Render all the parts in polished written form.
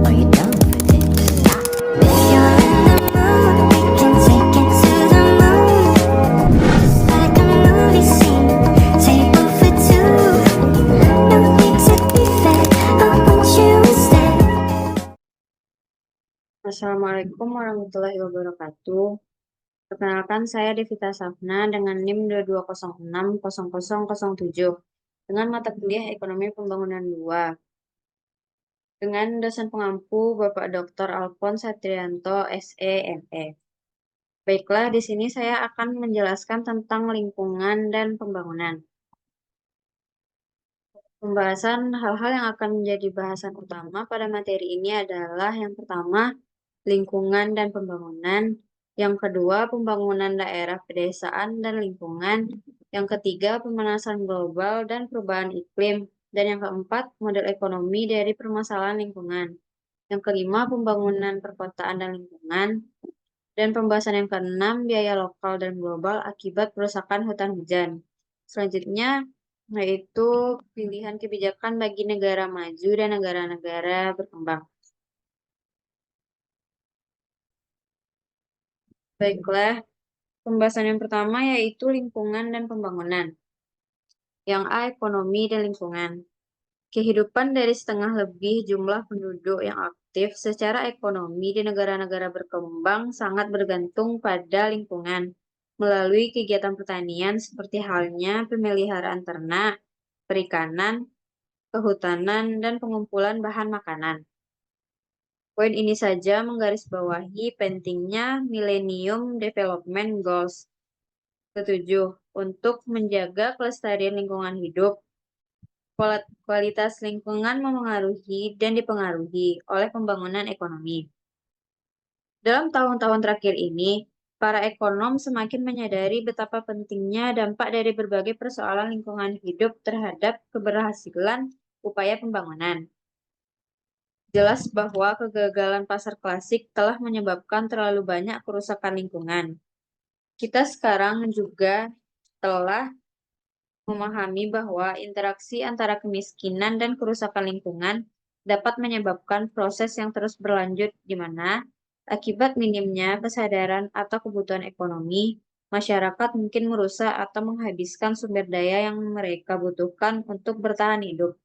Are you down for this? If you're in the mood, we can take it to the moon. Just like a movie scene, table for two. No need to be fair, I want you instead. Assalamualaikum warahmatullahi wabarakatuh. Perkenalkan, saya Devita Safna dengan NIM 22060007 dengan mata kuliah Ekonomi Pembangunan 2 dengan dosen pengampu Bapak Dr. Alphonse Satrianto, SE, ME. Baiklah, di sini saya akan menjelaskan tentang lingkungan dan pembangunan. Pembahasan hal-hal yang akan menjadi bahasan utama pada materi ini adalah yang pertama, lingkungan dan pembangunan, yang kedua, pembangunan daerah pedesaan dan lingkungan, yang ketiga, pemanasan global dan perubahan iklim, dan yang keempat, model ekonomi dari permasalahan lingkungan. Yang kelima, pembangunan perkotaan dan lingkungan, dan pembahasan yang keenam, biaya lokal dan global akibat kerusakan hutan hujan. Selanjutnya, yaitu pilihan kebijakan bagi negara maju dan negara-negara berkembang. Baiklah, pembahasan yang pertama yaitu lingkungan dan pembangunan. Yang A, ekonomi dan lingkungan. Kehidupan dari setengah lebih jumlah penduduk yang aktif secara ekonomi di negara-negara berkembang sangat bergantung pada lingkungan melalui kegiatan pertanian seperti halnya pemeliharaan ternak, perikanan, kehutanan, dan pengumpulan bahan makanan. Poin ini saja menggarisbawahi pentingnya Millennium Development Goals ketujuh untuk menjaga kelestarian lingkungan hidup. Kualitas lingkungan memengaruhi dan dipengaruhi oleh pembangunan ekonomi. Dalam tahun-tahun terakhir ini, para ekonom semakin menyadari betapa pentingnya dampak dari berbagai persoalan lingkungan hidup terhadap keberhasilan upaya pembangunan. Jelas bahwa kegagalan pasar klasik telah menyebabkan terlalu banyak kerusakan lingkungan. Kita sekarang juga telah memahami bahwa interaksi antara kemiskinan dan kerusakan lingkungan dapat menyebabkan proses yang terus berlanjut di mana, akibat minimnya kesadaran atau kebutuhan ekonomi, masyarakat mungkin merusak atau menghabiskan sumber daya yang mereka butuhkan untuk bertahan hidup.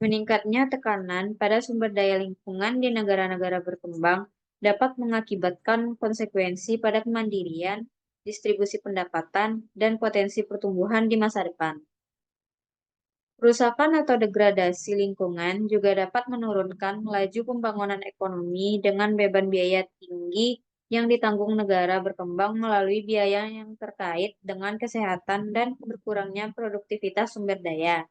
Meningkatnya tekanan pada sumber daya lingkungan di negara-negara berkembang dapat mengakibatkan konsekuensi pada kemandirian, distribusi pendapatan, dan potensi pertumbuhan di masa depan. Kerusakan atau degradasi lingkungan juga dapat menurunkan laju pembangunan ekonomi dengan beban biaya tinggi yang ditanggung negara berkembang melalui biaya yang terkait dengan kesehatan dan berkurangnya produktivitas sumber daya.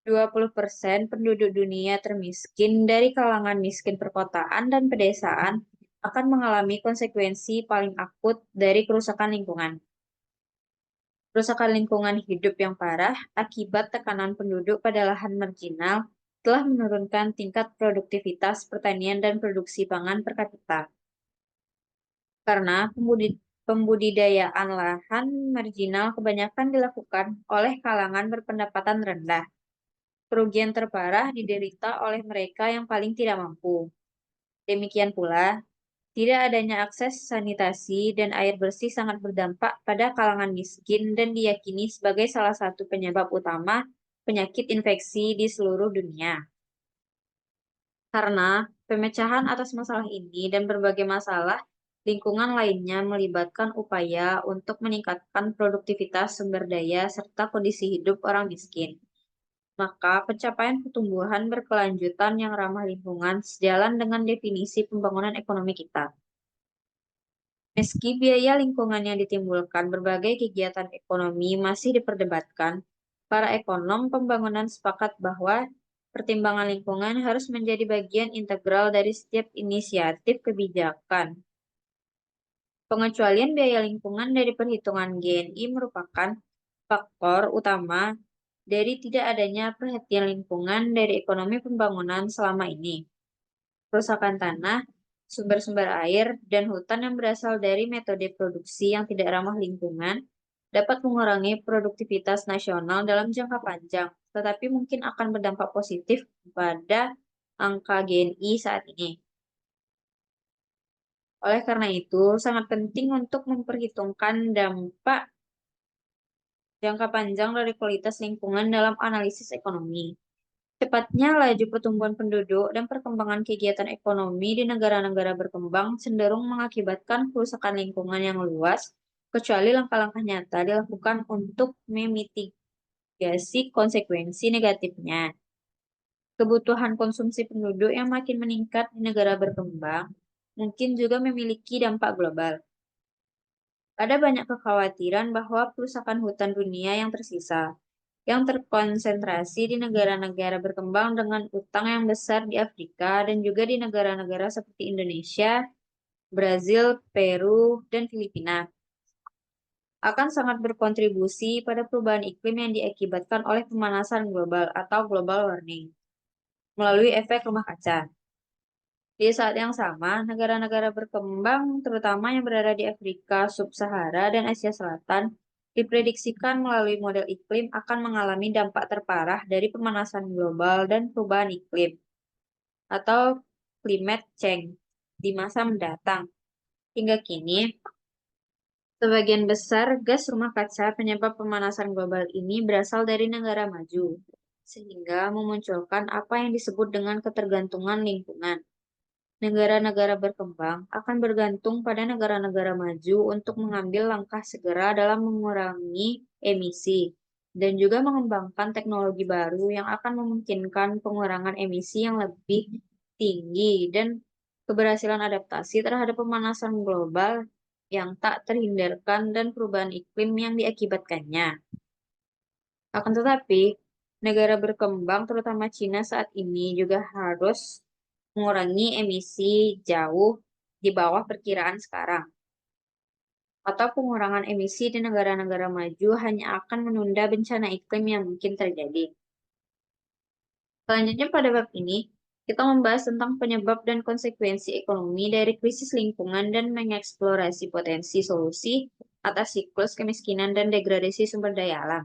20% penduduk dunia termiskin dari kalangan miskin perkotaan dan pedesaan akan mengalami konsekuensi paling akut dari kerusakan lingkungan. Kerusakan lingkungan hidup yang parah akibat tekanan penduduk pada lahan marginal telah menurunkan tingkat produktivitas pertanian dan produksi pangan per kapita. Karena pembudidayaan lahan marginal kebanyakan dilakukan oleh kalangan berpendapatan rendah. Kerugian terparah diderita oleh mereka yang paling tidak mampu. Demikian pula, tidak adanya akses sanitasi dan air bersih sangat berdampak pada kalangan miskin dan diyakini sebagai salah satu penyebab utama penyakit infeksi di seluruh dunia. Karena pemecahan atas masalah ini dan berbagai masalah lingkungan lainnya melibatkan upaya untuk meningkatkan produktivitas sumber daya serta kondisi hidup orang miskin. Maka pencapaian pertumbuhan berkelanjutan yang ramah lingkungan sejalan dengan definisi pembangunan ekonomi kita. Meski biaya lingkungan yang ditimbulkan berbagai kegiatan ekonomi masih diperdebatkan, para ekonom pembangunan sepakat bahwa pertimbangan lingkungan harus menjadi bagian integral dari setiap inisiatif kebijakan. Pengecualian biaya lingkungan dari perhitungan GNI merupakan faktor utama dari tidak adanya perhatian lingkungan dari ekonomi pembangunan selama ini. Kerusakan tanah, sumber-sumber air, dan hutan yang berasal dari metode produksi yang tidak ramah lingkungan dapat mengurangi produktivitas nasional dalam jangka panjang, tetapi mungkin akan berdampak positif pada angka GNI saat ini. Oleh karena itu, sangat penting untuk memperhitungkan dampak jangka panjang dari kualitas lingkungan dalam analisis ekonomi. Cepatnya laju pertumbuhan penduduk dan perkembangan kegiatan ekonomi di negara-negara berkembang cenderung mengakibatkan kerusakan lingkungan yang luas, kecuali langkah-langkah nyata dilakukan untuk memitigasi konsekuensi negatifnya. Kebutuhan konsumsi penduduk yang makin meningkat di negara berkembang mungkin juga memiliki dampak global. Ada banyak kekhawatiran bahwa kerusakan hutan dunia yang tersisa, yang terkonsentrasi di negara-negara berkembang dengan utang yang besar di Afrika dan juga di negara-negara seperti Indonesia, Brazil, Peru, dan Filipina, akan sangat berkontribusi pada perubahan iklim yang diakibatkan oleh pemanasan global atau global warming melalui efek rumah kaca. Di saat yang sama, negara-negara berkembang, terutama yang berada di Afrika Sub-Sahara dan Asia Selatan, diprediksikan melalui model iklim akan mengalami dampak terparah dari pemanasan global dan perubahan iklim, atau climate change, di masa mendatang. Hingga kini, sebagian besar gas rumah kaca penyebab pemanasan global ini berasal dari negara maju, sehingga memunculkan apa yang disebut dengan ketergantungan lingkungan. Negara-negara berkembang akan bergantung pada negara-negara maju untuk mengambil langkah segera dalam mengurangi emisi dan juga mengembangkan teknologi baru yang akan memungkinkan pengurangan emisi yang lebih tinggi dan keberhasilan adaptasi terhadap pemanasan global yang tak terhindarkan dan perubahan iklim yang diakibatkannya. Akan tetapi, negara berkembang, terutama Cina saat ini, juga harus mengurangi emisi jauh di bawah perkiraan sekarang. Atau pengurangan emisi di negara-negara maju hanya akan menunda bencana iklim yang mungkin terjadi. Selanjutnya pada bab ini, kita membahas tentang penyebab dan konsekuensi ekonomi dari krisis lingkungan dan mengeksplorasi potensi solusi atas siklus kemiskinan dan degradasi sumber daya alam.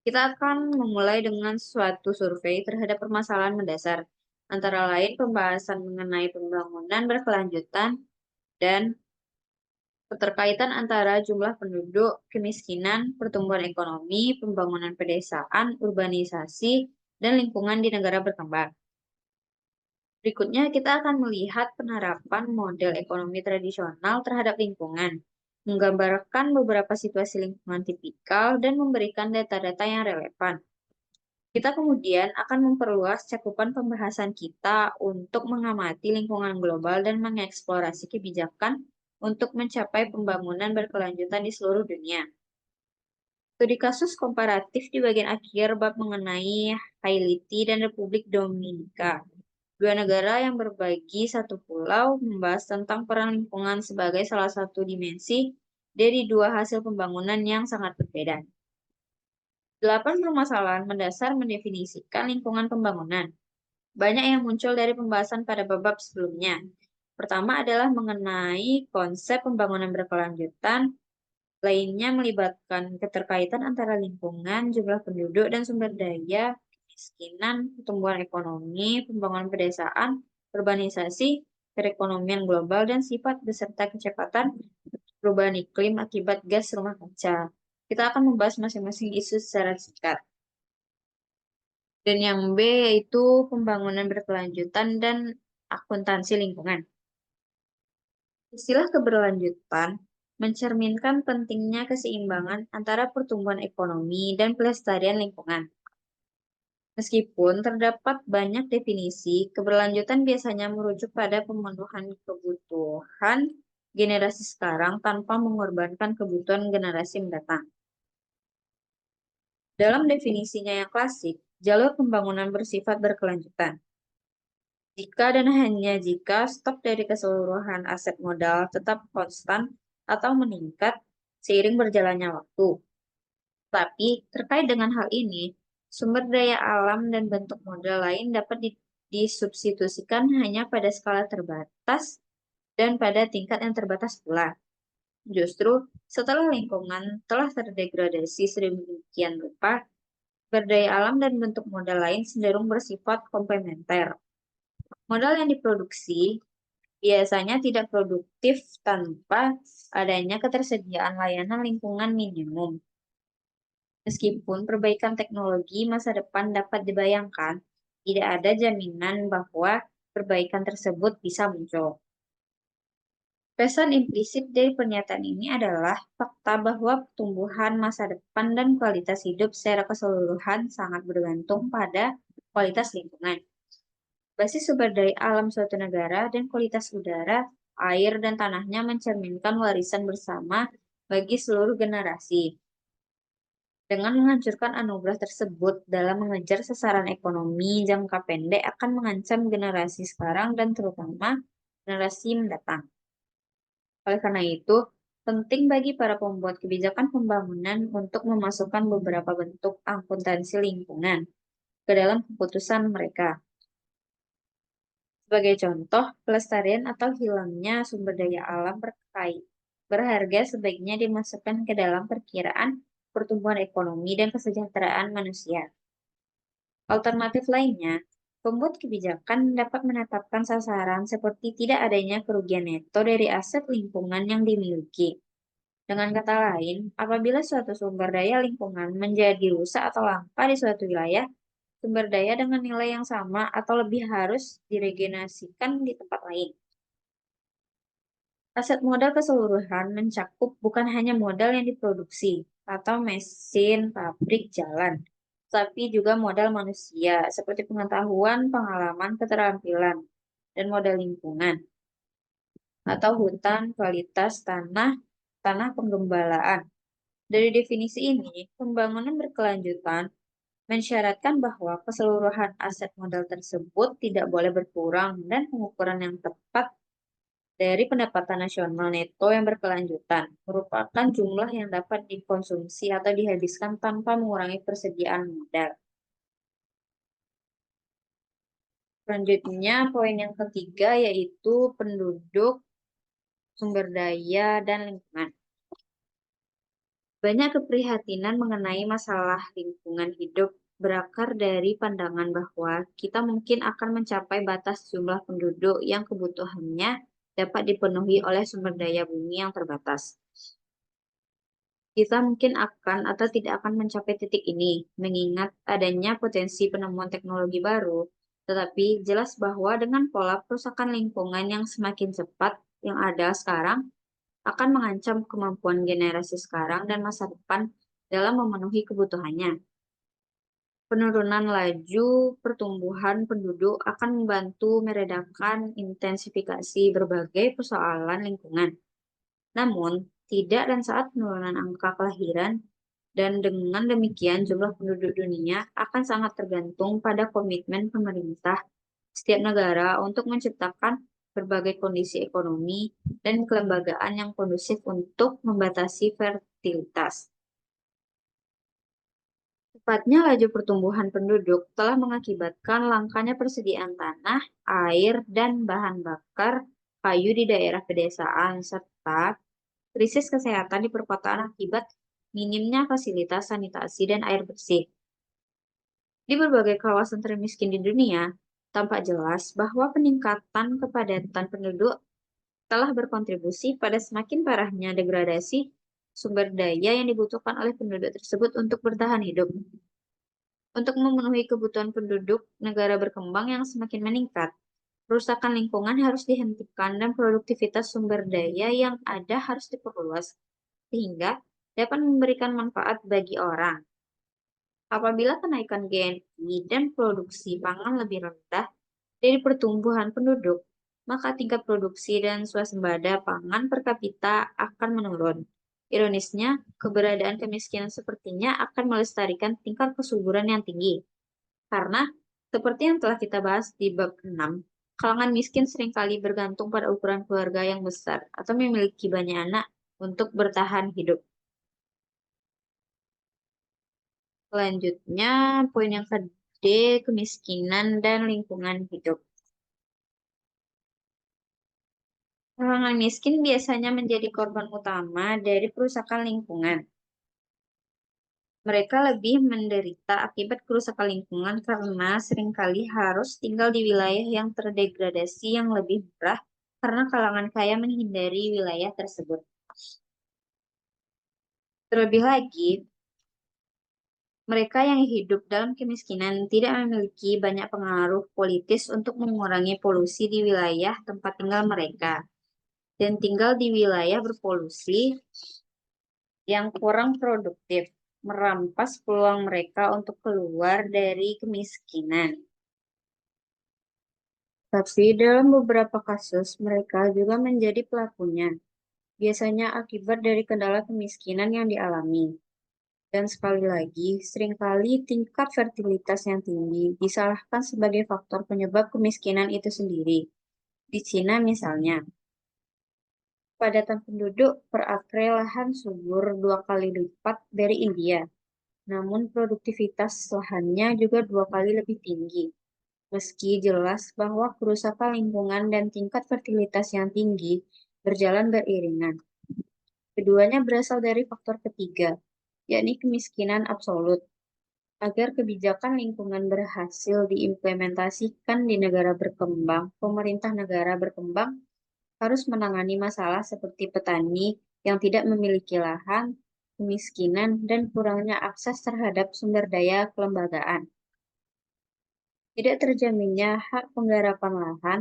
Kita akan memulai dengan suatu survei terhadap permasalahan mendasar, antara lain pembahasan mengenai pembangunan berkelanjutan dan keterkaitan antara jumlah penduduk, kemiskinan, pertumbuhan ekonomi, pembangunan pedesaan, urbanisasi, dan lingkungan di negara berkembang. Berikutnya, kita akan melihat penerapan model ekonomi tradisional terhadap lingkungan, menggambarkan beberapa situasi lingkungan tipikal, dan memberikan data-data yang relevan. Kita kemudian akan memperluas cakupan pembahasan kita untuk mengamati lingkungan global dan mengeksplorasi kebijakan untuk mencapai pembangunan berkelanjutan di seluruh dunia. Studi kasus komparatif di bagian akhir bab mengenai Haiti dan Republik Dominika. Dua negara yang berbagi satu pulau membahas tentang peran lingkungan sebagai salah satu dimensi dari dua hasil pembangunan yang sangat berbeda. 8 permasalahan mendasar mendefinisikan lingkungan pembangunan. Banyak yang muncul dari pembahasan pada bab sebelumnya. Pertama adalah mengenai konsep pembangunan berkelanjutan, lainnya melibatkan keterkaitan antara lingkungan, jumlah penduduk, dan sumber daya, kemiskinan, pertumbuhan ekonomi, pembangunan pedesaan, urbanisasi, perekonomian global, dan sifat beserta kecepatan perubahan iklim akibat gas rumah kaca. Kita akan membahas masing-masing isu secara singkat. Dan yang B yaitu pembangunan berkelanjutan dan akuntansi lingkungan. Istilah keberlanjutan mencerminkan pentingnya keseimbangan antara pertumbuhan ekonomi dan pelestarian lingkungan. Meskipun terdapat banyak definisi, keberlanjutan biasanya merujuk pada pemenuhan kebutuhan generasi sekarang tanpa mengorbankan kebutuhan generasi mendatang. Dalam definisinya yang klasik, jalur pembangunan bersifat berkelanjutan. Jika dan hanya jika stok dari keseluruhan aset modal tetap konstan atau meningkat seiring berjalannya waktu. Tapi terkait dengan hal ini, sumber daya alam dan bentuk modal lain dapat disubstitusikan hanya pada skala terbatas dan pada tingkat yang terbatas pula. Justru setelah lingkungan telah terdegradasi sedemikian rupa, Sumber daya alam dan bentuk modal lain cenderung bersifat komplementer. Modal yang diproduksi biasanya tidak produktif tanpa adanya ketersediaan layanan lingkungan minimum. Meskipun perbaikan teknologi masa depan dapat dibayangkan, tidak ada jaminan bahwa perbaikan tersebut bisa muncul. Pesan implisit dari pernyataan ini adalah fakta bahwa pertumbuhan masa depan dan kualitas hidup secara keseluruhan sangat bergantung pada kualitas lingkungan. Basis sumber daya alam suatu negara dan kualitas udara, air, dan tanahnya mencerminkan warisan bersama bagi seluruh generasi. Dengan menghancurkan anugerah tersebut dalam mengejar sasaran ekonomi jangka pendek akan mengancam generasi sekarang dan terutama generasi mendatang. Oleh karena itu, penting bagi para pembuat kebijakan pembangunan untuk memasukkan beberapa bentuk akuntansi lingkungan ke dalam keputusan mereka. Sebagai contoh, pelestarian atau hilangnya sumber daya alam berharga sebaiknya dimasukkan ke dalam perkiraan pertumbuhan ekonomi dan kesejahteraan manusia. Alternatif lainnya, pembuat kebijakan dapat menetapkan sasaran seperti tidak adanya kerugian neto dari aset lingkungan yang dimiliki. Dengan kata lain, apabila suatu sumber daya lingkungan menjadi rusak atau langka di suatu wilayah, sumber daya dengan nilai yang sama atau lebih harus diregenerasikan di tempat lain. Aset modal keseluruhan mencakup bukan hanya modal yang diproduksi atau mesin, pabrik, jalan, tapi juga modal manusia seperti pengetahuan, pengalaman, keterampilan, dan modal lingkungan atau hutan, kualitas tanah, tanah penggembalaan. Dari definisi ini, pembangunan berkelanjutan mensyaratkan bahwa keseluruhan aset modal tersebut tidak boleh berkurang dan pengukuran yang tepat dari pendapatan nasional neto yang berkelanjutan merupakan jumlah yang dapat dikonsumsi atau dihabiskan tanpa mengurangi persediaan modal. Selanjutnya, poin yang ketiga yaitu penduduk, sumber daya, dan lingkungan. Banyak keprihatinan mengenai masalah lingkungan hidup berakar dari pandangan bahwa kita mungkin akan mencapai batas jumlah penduduk yang kebutuhannya dapat dipenuhi oleh sumber daya bumi yang terbatas. Kita mungkin akan atau tidak akan mencapai titik ini, mengingat adanya potensi penemuan teknologi baru, tetapi jelas bahwa dengan pola perusakan lingkungan yang semakin cepat yang ada sekarang, akan mengancam kemampuan generasi sekarang dan masa depan dalam memenuhi kebutuhannya. Penurunan laju pertumbuhan penduduk akan membantu meredakan intensifikasi berbagai persoalan lingkungan. Namun, tidak dan saat penurunan angka kelahiran, dan dengan demikian jumlah penduduk dunia akan sangat tergantung pada komitmen pemerintah setiap negara untuk menciptakan berbagai kondisi ekonomi dan kelembagaan yang kondusif untuk membatasi fertilitas. Cepatnya laju pertumbuhan penduduk telah mengakibatkan langkanya persediaan tanah, air, dan bahan bakar kayu di daerah pedesaan, serta krisis kesehatan di perkotaan akibat minimnya fasilitas sanitasi dan air bersih. Di berbagai kawasan termiskin di dunia, tampak jelas bahwa peningkatan kepadatan penduduk telah berkontribusi pada semakin parahnya degradasi sumber daya yang dibutuhkan oleh penduduk tersebut untuk bertahan hidup. Untuk memenuhi kebutuhan penduduk negara berkembang yang semakin meningkat, kerusakan lingkungan harus dihentikan dan produktivitas sumber daya yang ada harus diperluas, sehingga dapat memberikan manfaat bagi orang. Apabila kenaikan GNI dan produksi pangan lebih rendah dari pertumbuhan penduduk, maka tingkat produksi dan swasembada pangan per kapita akan menurun. Ironisnya, keberadaan kemiskinan sepertinya akan melestarikan tingkat kesuburan yang tinggi. Karena, seperti yang telah kita bahas di bab 6, kalangan miskin seringkali bergantung pada ukuran keluarga yang besar atau memiliki banyak anak untuk bertahan hidup. Selanjutnya, poin yang D, kemiskinan dan lingkungan hidup. Kalangan miskin biasanya menjadi korban utama dari kerusakan lingkungan. Mereka lebih menderita akibat kerusakan lingkungan karena seringkali harus tinggal di wilayah yang terdegradasi yang lebih murah karena kalangan kaya menghindari wilayah tersebut. Terlebih lagi, mereka yang hidup dalam kemiskinan tidak memiliki banyak pengaruh politis untuk mengurangi polusi di wilayah tempat tinggal mereka, dan tinggal di wilayah berpolusi yang kurang produktif, merampas peluang mereka untuk keluar dari kemiskinan. Tapi dalam beberapa kasus, mereka juga menjadi pelakunya, biasanya akibat dari kendala kemiskinan yang dialami. Dan sekali lagi, seringkali tingkat fertilitas yang tinggi disalahkan sebagai faktor penyebab kemiskinan itu sendiri. Di Cina misalnya, padatan penduduk per akre lahan subur 2 kali lipat dari India, namun produktivitas lahannya juga 2 kali lebih tinggi. Meski jelas bahwa kerusakan lingkungan dan tingkat fertilitas yang tinggi berjalan beriringan. Keduanya berasal dari faktor ketiga, yakni kemiskinan absolut. Agar kebijakan lingkungan berhasil diimplementasikan di negara berkembang, pemerintah negara berkembang harus menangani masalah seperti petani yang tidak memiliki lahan, kemiskinan, dan kurangnya akses terhadap sumber daya kelembagaan. Tidak terjaminnya hak penggarapan lahan,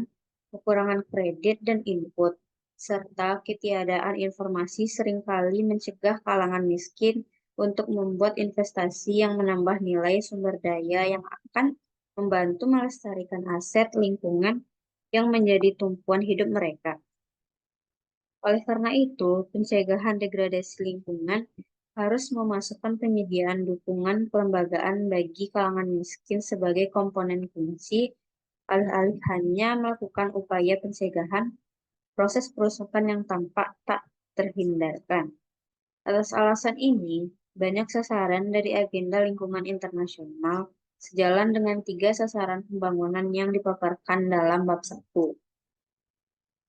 kekurangan kredit dan input, serta ketiadaan informasi seringkali mencegah kalangan miskin untuk membuat investasi yang menambah nilai sumber daya yang akan membantu melestarikan aset lingkungan yang menjadi tumpuan hidup mereka. Oleh karena itu, pencegahan degradasi lingkungan harus memasukkan penyediaan dukungan kelembagaan bagi kalangan miskin sebagai komponen kunci, alih-alih hanya melakukan upaya pencegahan proses perusakan yang tampak tak terhindarkan. Atas alasan ini, banyak sasaran dari agenda lingkungan internasional sejalan dengan 3 sasaran pembangunan yang dipaparkan dalam bab 1.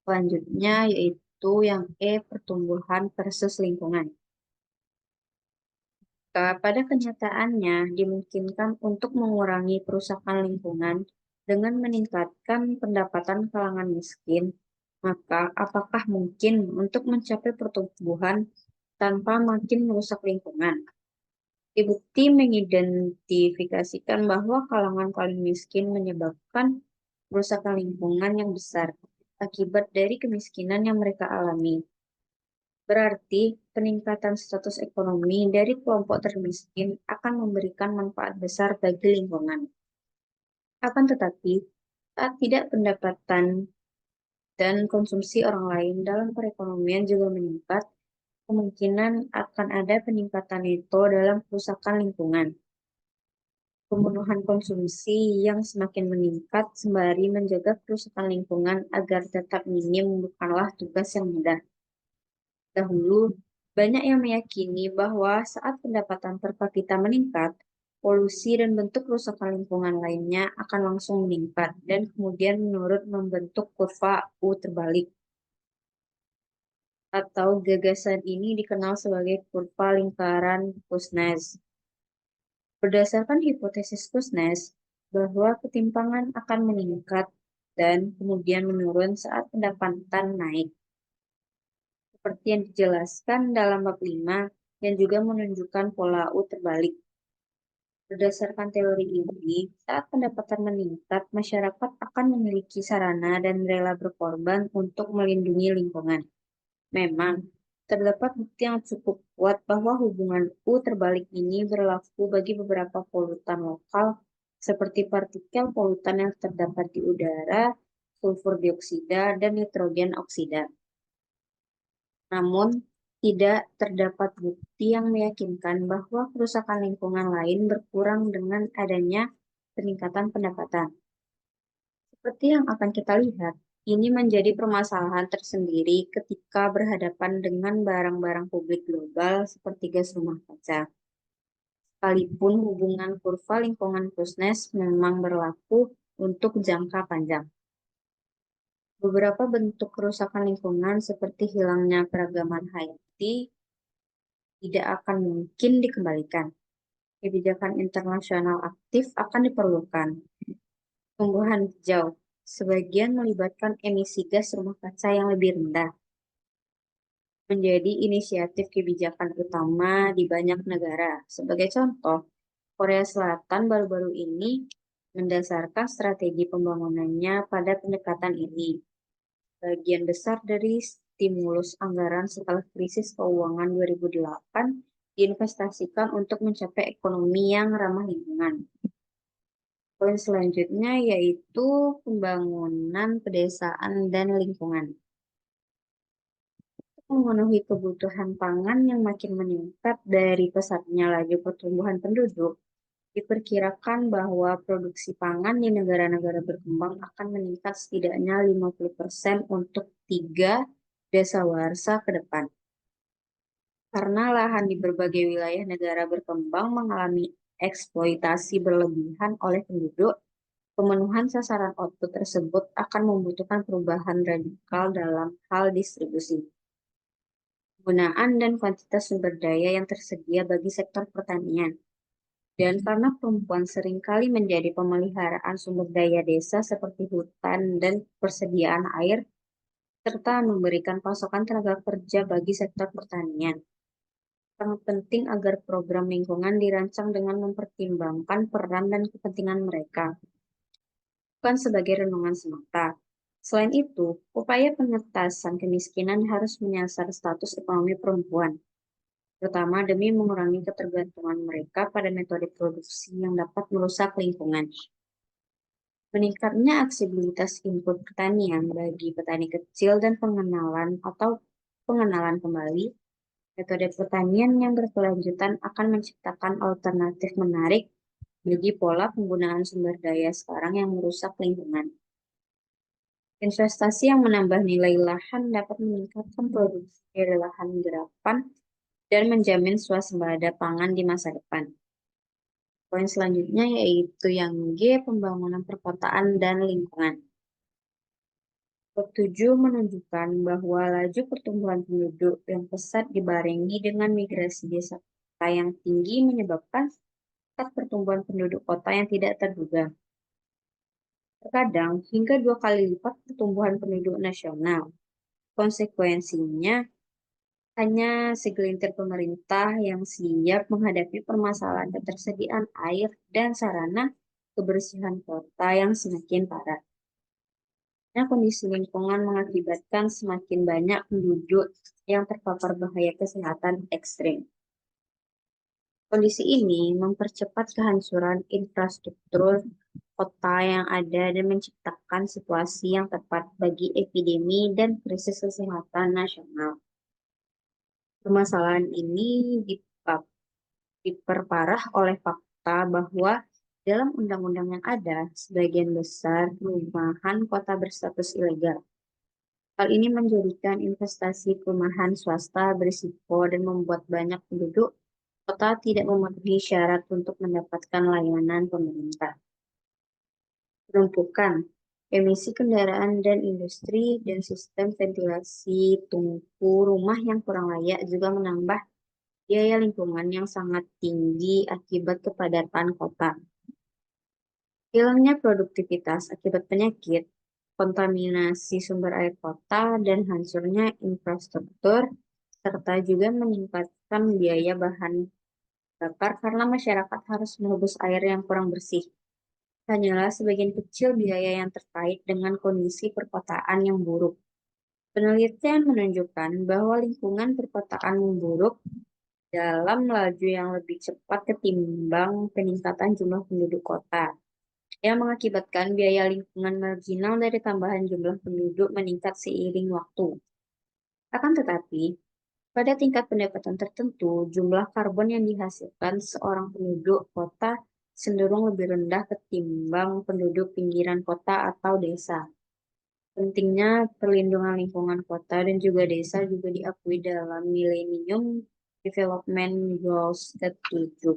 Selanjutnya yaitu yang pertumbuhan versus lingkungan. Pada kenyataannya, dimungkinkan untuk mengurangi kerusakan lingkungan dengan meningkatkan pendapatan kalangan miskin. Maka, apakah mungkin untuk mencapai pertumbuhan tanpa makin merusak lingkungan? Dibukti mengidentifikasikan bahwa kalangan paling miskin menyebabkan kerusakan lingkungan yang besar akibat dari kemiskinan yang mereka alami. Berarti, peningkatan status ekonomi dari kelompok termiskin akan memberikan manfaat besar bagi lingkungan. Akan tetapi, saat tidak pendapatan dan konsumsi orang lain dalam perekonomian juga meningkat, kemungkinan akan ada peningkatan neto dalam kerusakan lingkungan. Pembunuhan konsumsi yang semakin meningkat sembari menjaga kerusakan lingkungan agar tetap minim bukanlah tugas yang mudah. Dahulu, banyak yang meyakini bahwa saat pendapatan per kapita meningkat, polusi dan bentuk kerusakan lingkungan lainnya akan langsung meningkat dan kemudian menurut membentuk kurva U terbalik. Atau gagasan ini dikenal sebagai kurva lingkaran Kuznets. Berdasarkan hipotesis Kuznets, bahwa ketimpangan akan meningkat dan kemudian menurun saat pendapatan naik. Seperti yang dijelaskan dalam bab 5 yang juga menunjukkan pola U terbalik. Berdasarkan teori ini, saat pendapatan meningkat, masyarakat akan memiliki sarana dan rela berkorban untuk melindungi lingkungan. Memang, terdapat bukti yang cukup kuat bahwa hubungan U terbalik ini berlaku bagi beberapa polutan lokal, seperti partikel polutan yang terdapat di udara, sulfur dioksida, dan nitrogen oksida. Namun, tidak terdapat bukti yang meyakinkan bahwa kerusakan lingkungan lain berkurang dengan adanya peningkatan pendapatan. Seperti yang akan kita lihat, ini menjadi permasalahan tersendiri ketika berhadapan dengan barang-barang publik global seperti gas rumah kaca. Sekalipun hubungan kurva lingkungan Kuznets memang berlaku untuk jangka panjang. Beberapa bentuk kerusakan lingkungan seperti hilangnya keragaman hayati tidak akan mungkin dikembalikan. kebijakan internasional aktif akan diperlukan. Tumbuhan hijau, sebagian melibatkan emisi gas rumah kaca yang lebih rendah, menjadi inisiatif kebijakan utama di banyak negara. Sebagai contoh, Korea Selatan baru-baru ini mendasarkan strategi pembangunannya pada pendekatan ini. Bagian besar dari stimulus anggaran setelah krisis keuangan 2008 diinvestasikan untuk mencapai ekonomi yang ramah lingkungan. Poin selanjutnya yaitu pembangunan pedesaan dan lingkungan. Untuk memenuhi kebutuhan pangan yang makin meningkat dari pesatnya laju pertumbuhan penduduk, diperkirakan bahwa produksi pangan di negara-negara berkembang akan meningkat setidaknya 50% untuk 3 dasawarsa ke depan. Karena lahan di berbagai wilayah negara berkembang mengalami eksploitasi berlebihan oleh penduduk, pemenuhan sasaran output tersebut akan membutuhkan perubahan radikal dalam hal distribusi, penggunaan, dan kuantitas sumber daya yang tersedia bagi sektor pertanian. Dan karena perempuan seringkali menjadi pemeliharaan sumber daya desa seperti hutan dan persediaan air, serta memberikan pasokan tenaga kerja bagi sektor pertanian. Sangat penting agar program lingkungan dirancang dengan mempertimbangkan peran dan kepentingan mereka, bukan sebagai renungan semata. Selain itu, upaya pengentasan kemiskinan harus menyasar status ekonomi perempuan, terutama demi mengurangi ketergantungan mereka pada metode produksi yang dapat merusak lingkungan. Meningkatnya aksesibilitas input pertanian bagi petani kecil dan pengenalan kembali metode pertanian yang berkelanjutan akan menciptakan alternatif menarik bagi pola penggunaan sumber daya sekarang yang merusak lingkungan. Investasi yang menambah nilai lahan dapat meningkatkan produksi dari lahan garapan dan menjamin swasembada pangan di masa depan. Poin selanjutnya yaitu yang G, pembangunan perkotaan dan lingkungan. Bab 7 menunjukkan bahwa laju pertumbuhan penduduk yang pesat dibarengi dengan migrasi desa kota yang tinggi menyebabkan tingkat pertumbuhan penduduk kota yang tidak terduga. Terkadang hingga 2 kali lipat pertumbuhan penduduk nasional. Konsekuensinya, hanya segelintir pemerintah yang siap menghadapi permasalahan ketersediaan air dan sarana kebersihan kota yang semakin parah. Nah, kondisi lingkungan mengakibatkan semakin banyak penduduk yang terpapar bahaya kesehatan ekstrim. Kondisi ini mempercepat kehancuran infrastruktur kota yang ada dan menciptakan situasi yang tepat bagi epidemi dan krisis kesehatan nasional. Permasalahan ini diperparah oleh fakta bahwa dalam undang-undang yang ada, sebagian besar perumahan kota berstatus ilegal. Hal ini menjadikan investasi perumahan swasta berisiko dan membuat banyak penduduk kota tidak memenuhi syarat untuk mendapatkan layanan pemerintah. Penumpukan emisi kendaraan dan industri dan sistem ventilasi tungku rumah yang kurang layak juga menambah biaya lingkungan yang sangat tinggi akibat kepadatan kota. Hilangnya produktivitas akibat penyakit, kontaminasi sumber air kota, dan hancurnya infrastruktur, serta juga meningkatkan biaya bahan bakar karena masyarakat harus menebus air yang kurang bersih. Hanyalah sebagian kecil biaya yang terkait dengan kondisi perkotaan yang buruk. Penelitian menunjukkan bahwa lingkungan perkotaan memburuk dalam laju yang lebih cepat ketimbang peningkatan jumlah penduduk kota, yang mengakibatkan biaya lingkungan marginal dari tambahan jumlah penduduk meningkat seiring waktu. Akan tetapi, pada tingkat pendapatan tertentu, jumlah karbon yang dihasilkan seorang penduduk kota cenderung lebih rendah ketimbang penduduk pinggiran kota atau desa. Pentingnya perlindungan lingkungan kota dan juga desa juga diakui dalam Millennium Development Goals ke-7.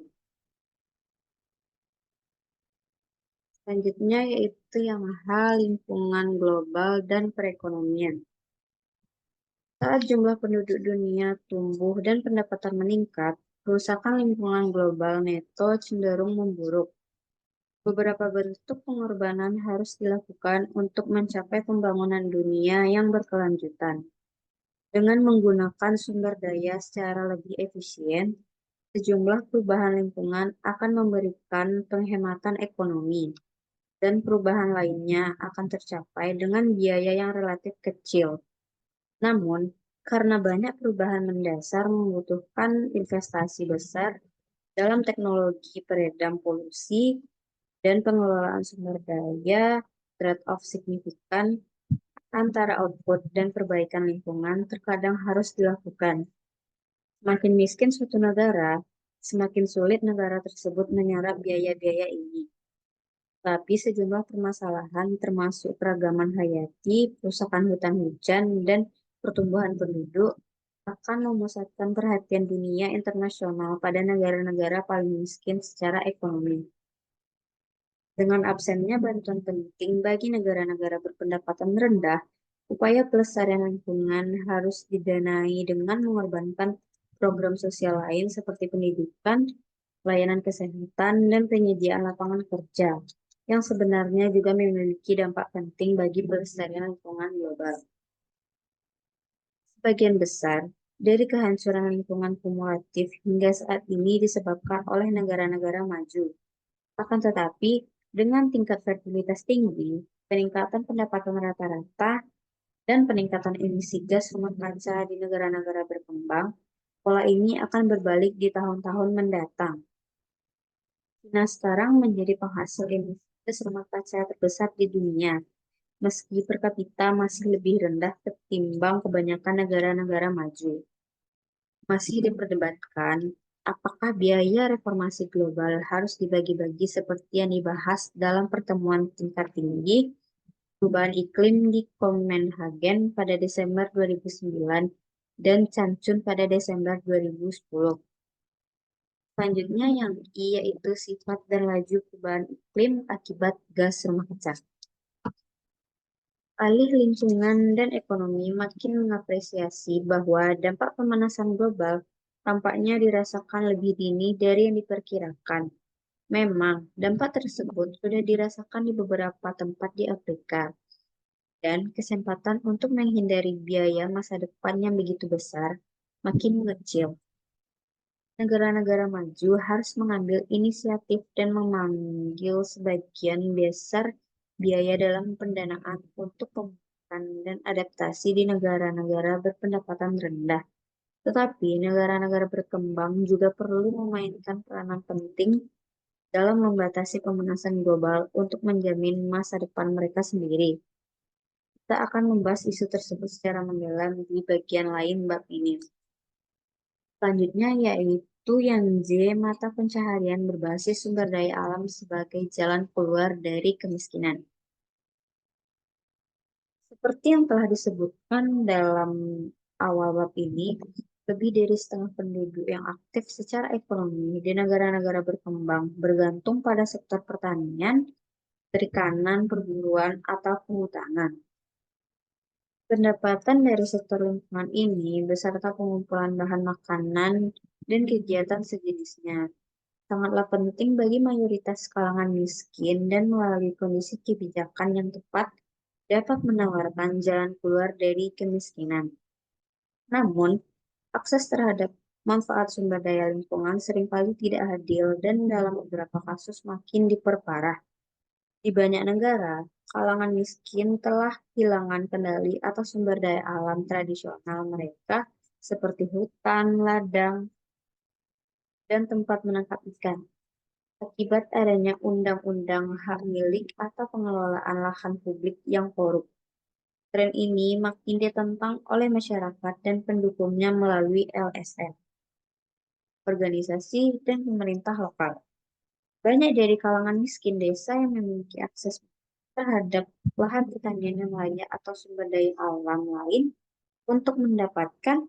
Selanjutnya yaitu yang hal lingkungan global dan perekonomian. Saat jumlah penduduk dunia tumbuh dan pendapatan meningkat, kerusakan lingkungan global neto cenderung memburuk. Beberapa bentuk pengorbanan harus dilakukan untuk mencapai pembangunan dunia yang berkelanjutan. Dengan menggunakan sumber daya secara lebih efisien, sejumlah perubahan lingkungan akan memberikan penghematan ekonomi, dan perubahan lainnya akan tercapai dengan biaya yang relatif kecil. Namun, karena banyak perubahan mendasar membutuhkan investasi besar dalam teknologi peredam polusi dan pengelolaan sumber daya, trade-off signifikan antara output dan perbaikan lingkungan terkadang harus dilakukan. Semakin miskin suatu negara, semakin sulit negara tersebut menyerap biaya-biaya ini. Tapi sejumlah permasalahan termasuk keragaman hayati, kerusakan hutan hujan, dan pertumbuhan penduduk akan memusatkan perhatian dunia internasional pada negara-negara paling miskin secara ekonomi. Dengan absennya bantuan penting bagi negara-negara berpendapatan rendah, upaya pelestarian lingkungan harus didanai dengan mengorbankan program sosial lain seperti pendidikan, layanan kesehatan, dan penyediaan lapangan kerja, yang sebenarnya juga memiliki dampak penting bagi pelestarian lingkungan global. Sebagian besar dari kehancuran lingkungan kumulatif hingga saat ini disebabkan oleh negara-negara maju. Akan tetapi, dengan tingkat fertilitas tinggi, peningkatan pendapatan rata-rata, dan peningkatan emisi gas rumah kaca di negara-negara berkembang, pola ini akan berbalik di tahun-tahun mendatang. China sekarang menjadi penghasil emisi gas rumah kaca terbesar di dunia, meski per kapita masih lebih rendah ketimbang kebanyakan negara-negara maju. Masih diperdebatkan apakah biaya reformasi global harus dibagi-bagi seperti yang dibahas dalam pertemuan tingkat tinggi perubahan iklim di Copenhagen pada Desember 2009 dan Cancun pada Desember 2010. Selanjutnya yang I yaitu sifat dan laju perubahan iklim akibat gas rumah kaca. Alih lingkungan dan ekonomi makin mengapresiasi bahwa dampak pemanasan global tampaknya dirasakan lebih dini dari yang diperkirakan. Memang, dampak tersebut sudah dirasakan di beberapa tempat di Afrika, dan kesempatan untuk menghindari biaya masa depan yang begitu besar makin mengecil. Negara-negara maju harus mengambil inisiatif dan memanggil sebagian besar biaya dalam pendanaan untuk pemulihan dan adaptasi di negara-negara berpendapatan rendah. Tetapi negara-negara berkembang juga perlu memainkan peranan penting dalam membatasi pemanasan global untuk menjamin masa depan mereka sendiri. Kita akan membahas isu tersebut secara mendalam di bagian lain bab ini. Selanjutnya yaitu yang J, mata pencaharian berbasis sumber daya alam sebagai jalan keluar dari kemiskinan. Seperti yang telah disebutkan dalam awal bab ini, lebih dari setengah penduduk yang aktif secara ekonomi di negara-negara berkembang bergantung pada sektor pertanian, perikanan, perburuan, atau kehutanan. Pendapatan dari sektor lingkungan ini beserta pengumpulan bahan makanan dan kegiatan sejenisnya sangatlah penting bagi mayoritas kalangan miskin dan melalui kondisi kebijakan yang tepat dapat menawarkan jalan keluar dari kemiskinan. Namun, akses terhadap manfaat sumber daya lingkungan seringkali tidak adil dan dalam beberapa kasus makin diperparah. Di banyak negara, kalangan miskin telah kehilangan kendali atas sumber daya alam tradisional mereka seperti hutan, ladang, dan tempat menangkap ikan. Akibat adanya undang-undang hak milik atau pengelolaan lahan publik yang korup. Tren ini makin ditentang oleh masyarakat dan pendukungnya melalui LSM, organisasi, dan pemerintah lokal. Banyak dari kalangan miskin desa yang memiliki akses terhadap lahan pertanian yang layak atau sumber daya alam lain untuk mendapatkan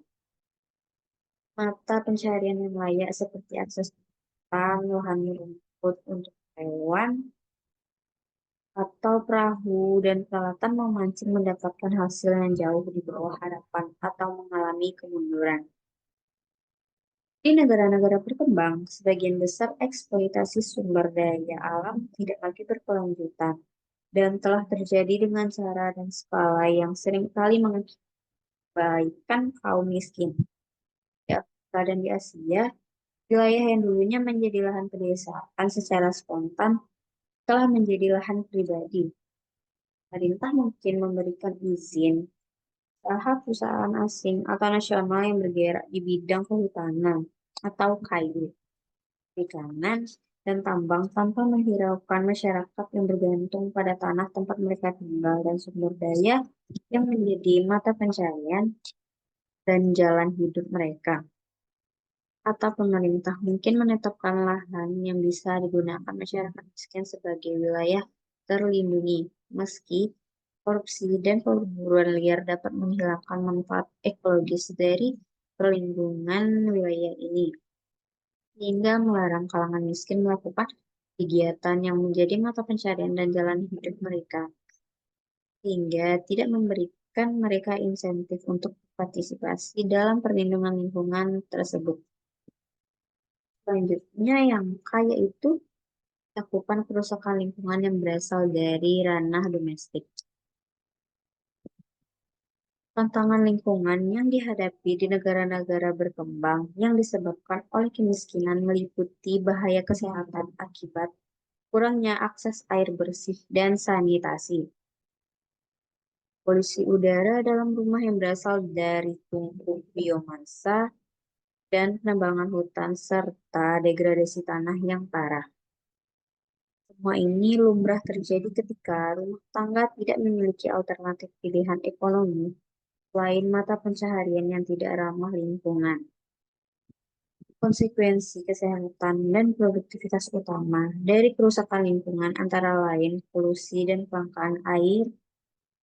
mata pencaharian yang layak seperti akses hutan, lahan rumput untuk hewan, atau perahu dan peralatan memancing mendapatkan hasil yang jauh di bawah harapan atau mengalami kemunduran. Di negara-negara berkembang, sebagian besar eksploitasi sumber daya alam tidak lagi berkelanjutan dan telah terjadi dengan cara dan skala yang seringkali mengakibatkan kaum miskin. Di Afrika dan di Asia, wilayah yang dulunya menjadi lahan pedesaan secara spontan telah menjadi lahan pribadi. Pemerintah mungkin memberikan izin usaha perusahaan asing atau nasional yang bergerak di bidang kehutanan atau kayu, perikanan, dan tambang tanpa menghiraukan masyarakat yang bergantung pada tanah tempat mereka tinggal dan sumber daya yang menjadi mata pencaharian dan jalan hidup mereka. Atau pemerintah mungkin menetapkan lahan yang bisa digunakan masyarakat miskin sebagai wilayah terlindungi, meski korupsi dan perburuan liar dapat menghilangkan manfaat ekologis dari perlindungan wilayah ini, hingga melarang kalangan miskin melakukan kegiatan yang menjadi mata pencaharian dan jalan hidup mereka, sehingga tidak memberikan mereka insentif untuk partisipasi dalam perlindungan lingkungan tersebut. Selanjutnya, yang kaya itu cakupan kerusakan lingkungan yang berasal dari ranah domestik. Tantangan lingkungan yang dihadapi di negara-negara berkembang yang disebabkan oleh kemiskinan meliputi bahaya kesehatan akibat kurangnya akses air bersih dan sanitasi, polusi udara dalam rumah yang berasal dari tungku biomasa dan penebangan hutan serta degradasi tanah yang parah. Semua ini lumrah terjadi ketika rumah tangga tidak memiliki alternatif pilihan ekonomi selain mata pencaharian yang tidak ramah lingkungan. Konsekuensi kesehatan dan produktivitas utama dari kerusakan lingkungan antara lain polusi dan kelangkaan air,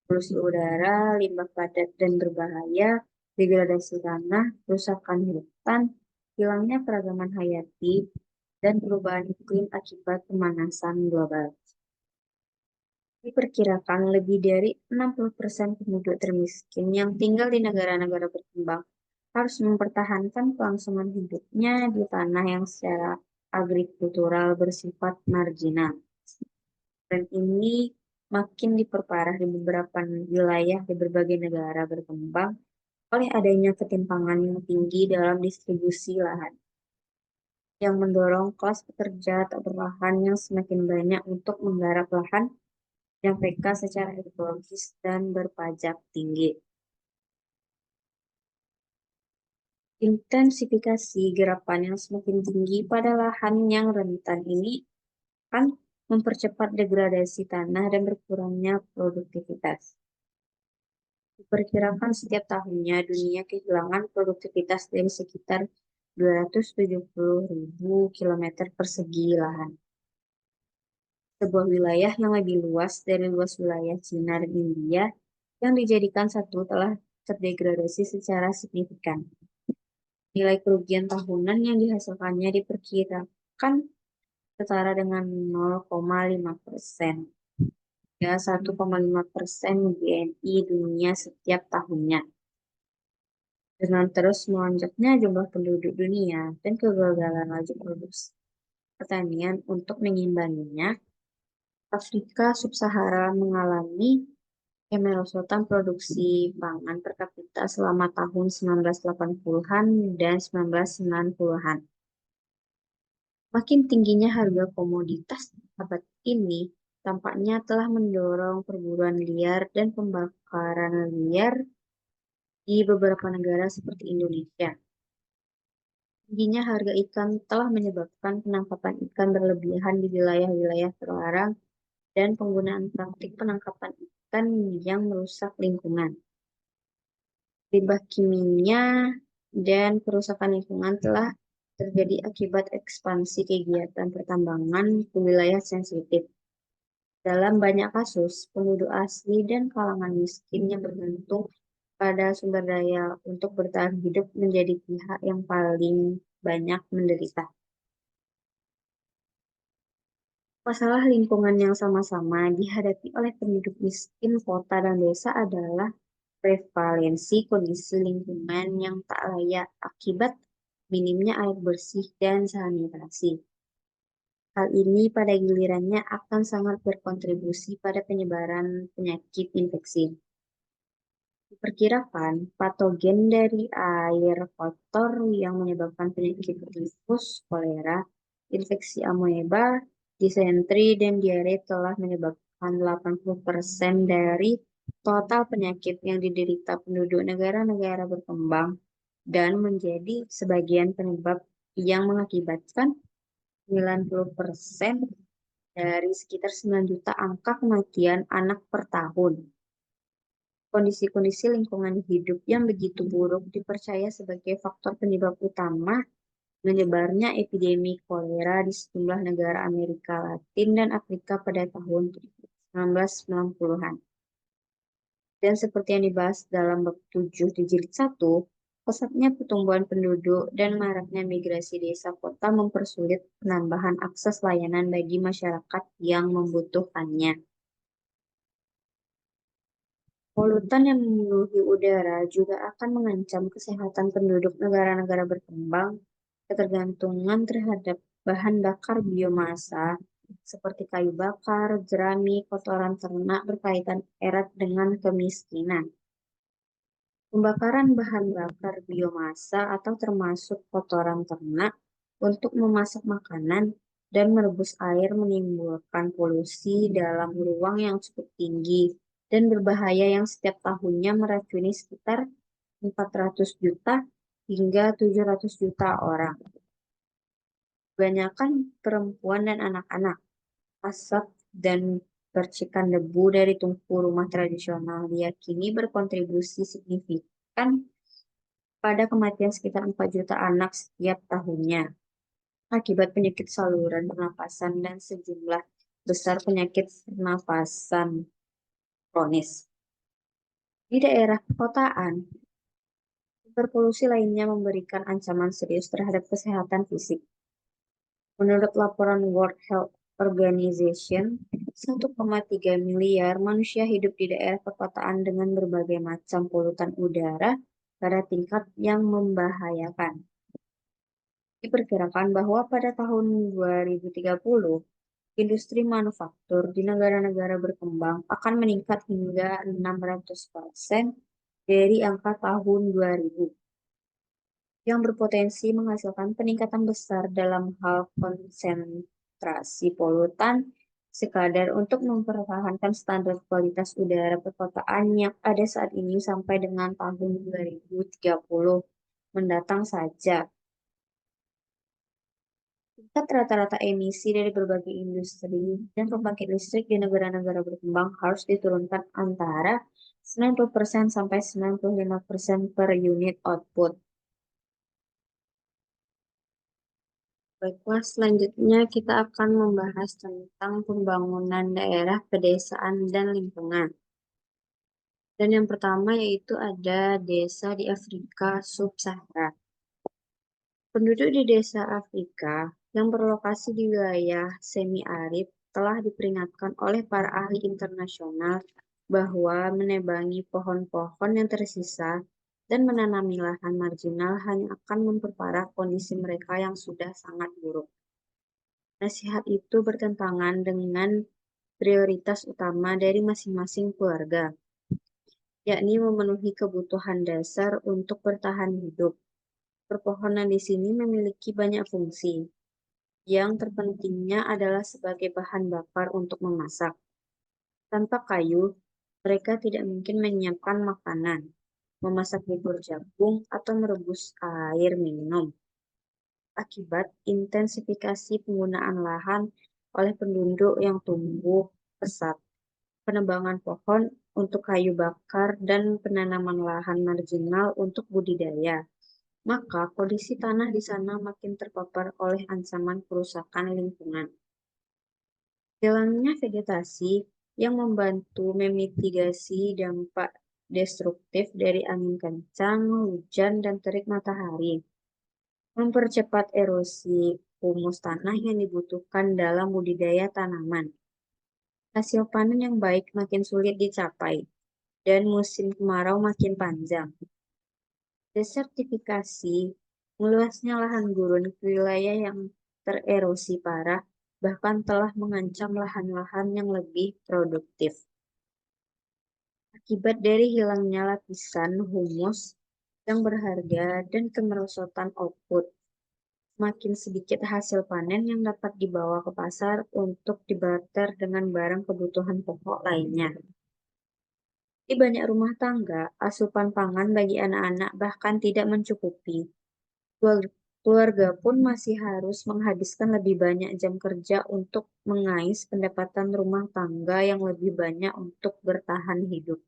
polusi udara, limbah padat dan berbahaya, degradasi tanah, kerusakan hutan, hilangnya keragaman hayati, dan perubahan iklim akibat pemanasan global. Diperkirakan lebih dari 60% penduduk termiskin yang tinggal di negara-negara berkembang harus mempertahankan kelangsungan hidupnya di tanah yang secara agrikultural bersifat marginal. Dan ini makin diperparah di beberapa wilayah di berbagai negara berkembang oleh adanya ketimpangan yang tinggi dalam distribusi lahan, yang mendorong kelas pekerja tak berlahan yang semakin banyak untuk menggarap lahan yang mereka secara ekologis dan berpajak tinggi. Intensifikasi gerakan yang semakin tinggi pada lahan yang rentan ini akan mempercepat degradasi tanah dan berkurangnya produktivitas. Diperkirakan setiap tahunnya dunia kehilangan produktivitas dari sekitar 270.000 kilometer persegi lahan. Sebuah wilayah yang lebih luas dari luas wilayah Cina dan India yang dijadikan satu telah terdegradasi secara signifikan. Nilai kerugian tahunan yang dihasilkannya diperkirakan setara dengan 0,5% hingga 1,5% GNI dunia setiap tahunnya. Dengan terus melonjaknya jumlah penduduk dunia dan kegagalan laju produksi pertanian untuk mengimbanginya, Afrika Sub-Sahara mengalami kemerosotan produksi pangan per kapita selama tahun 1980-an dan 1990-an. Makin tingginya harga komoditas abad ini tampaknya telah mendorong perburuan liar dan pembakaran liar di beberapa negara seperti Indonesia. Tingginya harga ikan telah menyebabkan penangkapan ikan berlebihan di wilayah-wilayah terlarang dan penggunaan praktik penangkapan ikan yang merusak lingkungan. Limbah kimia dan kerusakan lingkungan telah terjadi akibat ekspansi kegiatan pertambangan ke wilayah sensitif. Dalam banyak kasus, penduduk asli dan kalangan miskin yang bergantung pada sumber daya untuk bertahan hidup menjadi pihak yang paling banyak menderita. Masalah lingkungan yang sama-sama dihadapi oleh penduduk miskin kota dan desa adalah prevalensi kondisi lingkungan yang tak layak akibat minimnya air bersih dan sanitasi. Hal ini pada gilirannya akan sangat berkontribusi pada penyebaran penyakit infeksi. Diperkirakan patogen dari air kotor yang menyebabkan penyakit tifus, kolera, infeksi amoeba, disentri, dan diare telah menyebabkan 80% dari total penyakit yang diderita penduduk negara-negara berkembang dan menjadi sebagian penyebab yang mengakibatkan 90% dari sekitar 9 juta angka kematian anak per tahun. Kondisi-kondisi lingkungan hidup yang begitu buruk dipercaya sebagai faktor penyebab utama menyebarnya epidemi kolera di sejumlah negara Amerika Latin dan Afrika pada tahun 1990-an. Dan seperti yang dibahas dalam bab 7 di jilid 1, pesatnya pertumbuhan penduduk dan maraknya migrasi desa kota mempersulit penambahan akses layanan bagi masyarakat yang membutuhkannya. Polutan yang memenuhi udara juga akan mengancam kesehatan penduduk negara-negara berkembang. Ketergantungan terhadap bahan bakar biomasa seperti kayu bakar, jerami, kotoran ternak berkaitan erat dengan kemiskinan. Pembakaran bahan bakar biomasa atau termasuk kotoran ternak untuk memasak makanan dan merebus air menimbulkan polusi dalam ruang yang cukup tinggi dan berbahaya yang setiap tahunnya meracuni sekitar 400 juta hingga 700 juta orang. Kebanyakan perempuan dan anak-anak, asap dan percikan debu dari tungku rumah tradisional diyakini berkontribusi signifikan pada kematian sekitar 4 juta anak setiap tahunnya akibat penyakit saluran pernapasan dan sejumlah besar penyakit pernapasan kronis. Di daerah perkotaan, sumber polusi lainnya memberikan ancaman serius terhadap kesehatan fisik. Menurut laporan World Health Organization, 1,3 miliar manusia hidup di daerah perkotaan dengan berbagai macam polutan udara pada tingkat yang membahayakan. Diperkirakan bahwa pada tahun 2030, industri manufaktur di negara-negara berkembang akan meningkat hingga 600% dari angka tahun 2000, yang berpotensi menghasilkan peningkatan besar dalam hal konsentrasi polutan sekadar untuk mempertahankan standar kualitas udara perkotaan yang ada saat ini sampai dengan tahun 2030 mendatang saja. Tingkat rata-rata emisi dari berbagai industri dan pembangkit listrik di negara-negara berkembang harus diturunkan antara 90% sampai 95% per unit output. Baiklah, selanjutnya kita akan membahas tentang pembangunan daerah, pedesaan, dan lingkungan. Dan yang pertama yaitu ada desa di Afrika Sub-Sahara. Penduduk di desa Afrika yang berlokasi di wilayah semi-arid telah diperingatkan oleh para ahli internasional bahwa menebangi pohon-pohon yang tersisa dan menanami lahan marginal hanya akan memperparah kondisi mereka yang sudah sangat buruk. Nasihat itu bertentangan dengan prioritas utama dari masing-masing keluarga, yakni memenuhi kebutuhan dasar untuk bertahan hidup. Perpohonan di sini memiliki banyak fungsi. Yang terpentingnya adalah sebagai bahan bakar untuk memasak. Tanpa kayu, mereka tidak mungkin menyiapkan makanan, memasak bubur jagung, atau merebus air minum. Akibat intensifikasi penggunaan lahan oleh penduduk yang tumbuh pesat, penebangan pohon untuk kayu bakar, dan penanaman lahan marginal untuk budidaya, maka kondisi tanah di sana makin terpapar oleh ancaman kerusakan lingkungan. Hilangnya vegetasi yang membantu memitigasi dampak destruktif dari angin kencang, hujan, dan terik matahari, mempercepat erosi humus tanah yang dibutuhkan dalam budidaya tanaman. Hasil panen yang baik makin sulit dicapai, dan musim kemarau makin panjang. Desertifikasi Meluasnya lahan gurun ke wilayah yang tererosi parah bahkan telah mengancam lahan-lahan yang lebih produktif. Akibat dari hilangnya lapisan humus yang berharga dan kemerosotan output, makin sedikit hasil panen yang dapat dibawa ke pasar untuk dibarter dengan barang kebutuhan pokok lainnya. Di banyak rumah tangga, asupan pangan bagi anak-anak bahkan tidak mencukupi. Keluarga pun masih harus menghabiskan lebih banyak jam kerja untuk mengais pendapatan rumah tangga yang lebih banyak untuk bertahan hidup.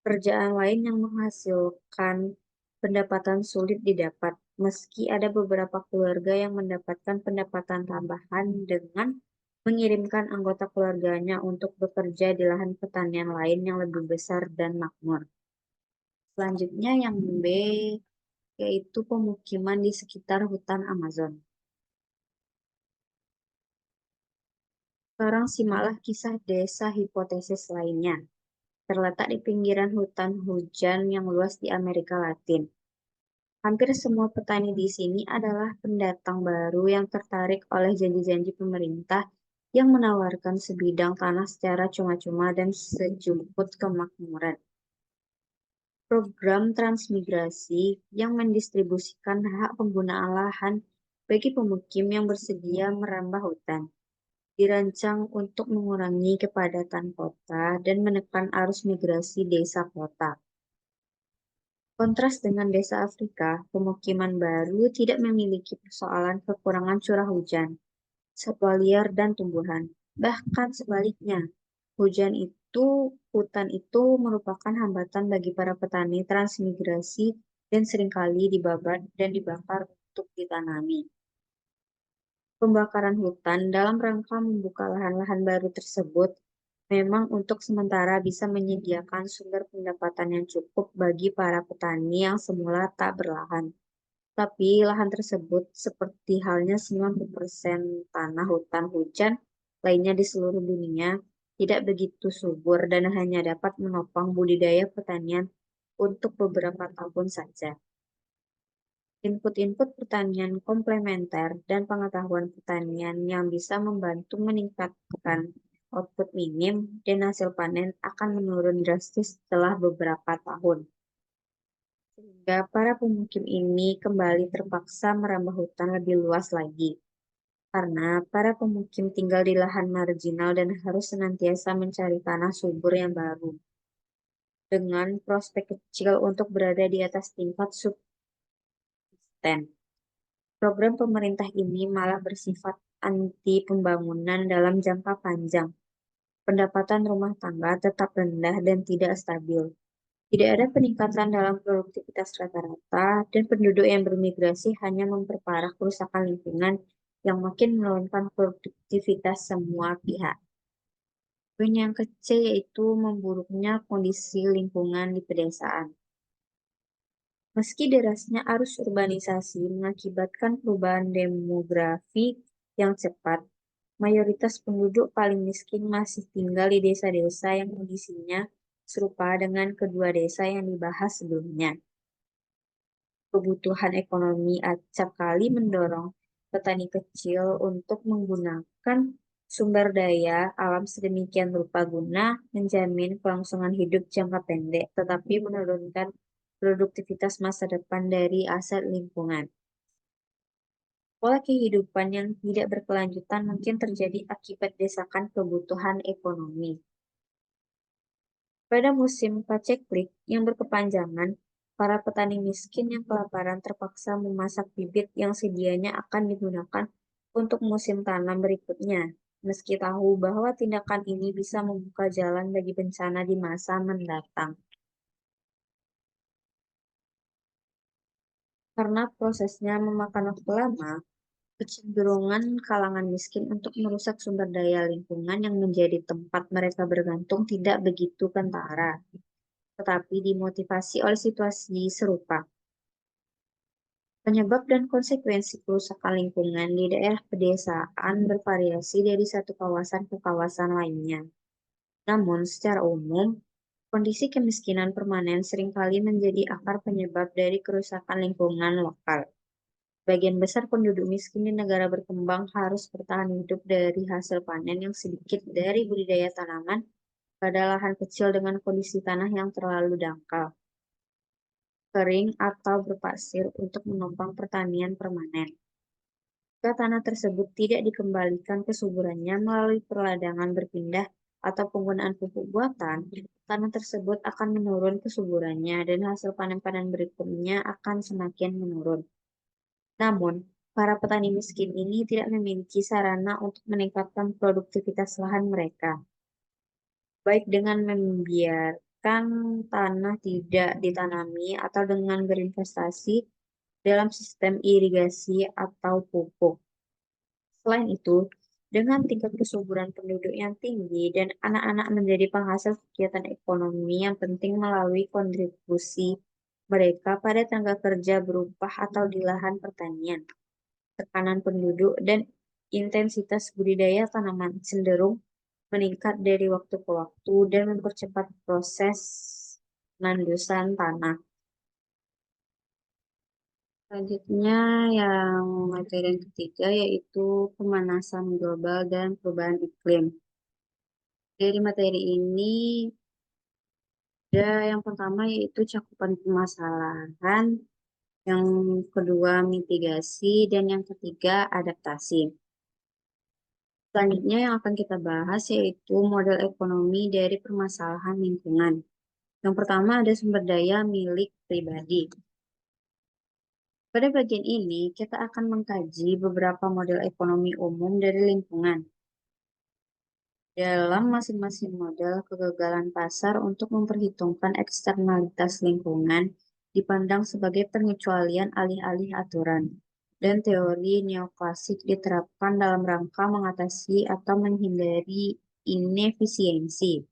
Pekerjaan lain yang menghasilkan pendapatan sulit didapat, meski ada beberapa keluarga yang mendapatkan pendapatan tambahan dengan mengirimkan anggota keluarganya untuk bekerja di lahan pertanian lain yang lebih besar dan makmur. Selanjutnya yang B, yaitu pemukiman di sekitar hutan Amazon. Sekarang simaklah kisah desa hipotesis lainnya, terletak di pinggiran hutan hujan yang luas di Amerika Latin. Hampir semua petani di sini adalah pendatang baru yang tertarik oleh janji-janji pemerintah yang menawarkan sebidang tanah secara cuma-cuma dan sejumput kemakmuran. Program transmigrasi yang mendistribusikan hak penggunaan lahan bagi pemukim yang bersedia merambah hutan, dirancang untuk mengurangi kepadatan kota dan menekan arus migrasi desa kota. Kontras dengan desa Afrika, pemukiman baru tidak memiliki persoalan kekurangan curah hujan, satwa liar, dan tumbuhan. Bahkan sebaliknya, hutan itu merupakan hambatan bagi para petani transmigrasi dan seringkali dibabat dan dibakar untuk ditanami. Pembakaran hutan dalam rangka membuka lahan-lahan baru tersebut memang untuk sementara bisa menyediakan sumber pendapatan yang cukup bagi para petani yang semula tak berlahan. Tapi lahan tersebut, seperti halnya 90% tanah hutan hujan lainnya di seluruh dunia, tidak begitu subur dan hanya dapat menopang budidaya pertanian untuk beberapa tahun saja. Input-input pertanian komplementer dan pengetahuan pertanian yang bisa membantu meningkatkan output minim dan hasil panen akan menurun drastis setelah beberapa tahun. Sehingga para pemukim ini kembali terpaksa merambah hutan lebih luas lagi. Karena para pemukim tinggal di lahan marginal dan harus senantiasa mencari tanah subur yang baru. Dengan prospek kecil untuk berada di atas tingkat subsisten. Program pemerintah ini malah bersifat anti pembangunan dalam jangka panjang. Pendapatan rumah tangga tetap rendah dan tidak stabil. Tidak ada peningkatan dalam produktivitas rata-rata, dan penduduk yang bermigrasi hanya memperparah kerusakan lingkungan yang makin menurunkan produktivitas semua pihak. Poin yang kecil yaitu memburuknya kondisi lingkungan di pedesaan. Meski derasnya arus urbanisasi mengakibatkan perubahan demografi yang cepat, mayoritas penduduk paling miskin masih tinggal di desa-desa yang kondisinya serupa dengan kedua desa yang dibahas sebelumnya. Kebutuhan ekonomi acap kali mendorong petani kecil untuk menggunakan sumber daya alam sedemikian rupa guna menjamin kelangsungan hidup jangka pendek, tetapi menurunkan produktivitas masa depan dari aset lingkungan. Pola kehidupan yang tidak berkelanjutan mungkin terjadi akibat desakan kebutuhan ekonomi. Pada musim paceklik yang berkepanjangan, para petani miskin yang kelaparan terpaksa memasak bibit yang sedianya akan digunakan untuk musim tanam berikutnya, meski tahu bahwa tindakan ini bisa membuka jalan bagi bencana di masa mendatang. Karena prosesnya memakan waktu lama, kecenderungan kalangan miskin untuk merusak sumber daya lingkungan yang menjadi tempat mereka bergantung tidak begitu kentara, tetapi dimotivasi oleh situasi serupa. Penyebab dan konsekuensi kerusakan lingkungan di daerah pedesaan bervariasi dari satu kawasan ke kawasan lainnya. Namun, secara umum, Kondisi kemiskinan permanen seringkali menjadi akar penyebab dari kerusakan lingkungan lokal. Bagian besar penduduk miskin di negara berkembang harus bertahan hidup dari hasil panen yang sedikit dari budidaya tanaman pada lahan kecil dengan kondisi tanah yang terlalu dangkal, kering, atau berpasir untuk menopang pertanian permanen. Jika tanah tersebut tidak dikembalikan ke suburannya melalui perladangan berpindah atau penggunaan pupuk buatan, tanah tersebut akan menurun kesuburannya dan hasil panen-panen berikutnya akan semakin menurun. Namun, para petani miskin ini tidak memiliki sarana untuk meningkatkan produktivitas lahan mereka, baik dengan membiarkan tanah tidak ditanami atau dengan berinvestasi dalam sistem irigasi atau pupuk. Selain itu, dengan tingkat kesuburan penduduk yang tinggi dan anak-anak menjadi penghasil kegiatan ekonomi yang penting melalui kontribusi mereka pada tenaga kerja berupah atau di lahan pertanian, tekanan penduduk, dan intensitas budidaya tanaman cenderung meningkat dari waktu ke waktu dan mempercepat proses penandusan tanah. Selanjutnya, yang materi yang ketiga yaitu pemanasan global dan perubahan iklim. Dari materi ini, ada yang pertama yaitu cakupan permasalahan, yang kedua mitigasi, dan yang ketiga adaptasi. Selanjutnya yang akan kita bahas yaitu model ekonomi dari permasalahan lingkungan. Yang pertama ada sumber daya milik pribadi. Pada bagian ini, kita akan mengkaji beberapa model ekonomi umum dari lingkungan. Dalam masing-masing model, kegagalan pasar untuk memperhitungkan eksternalitas lingkungan dipandang sebagai pengecualian alih-alih aturan, dan teori neoklasik diterapkan dalam rangka mengatasi atau menghindari inefisiensi.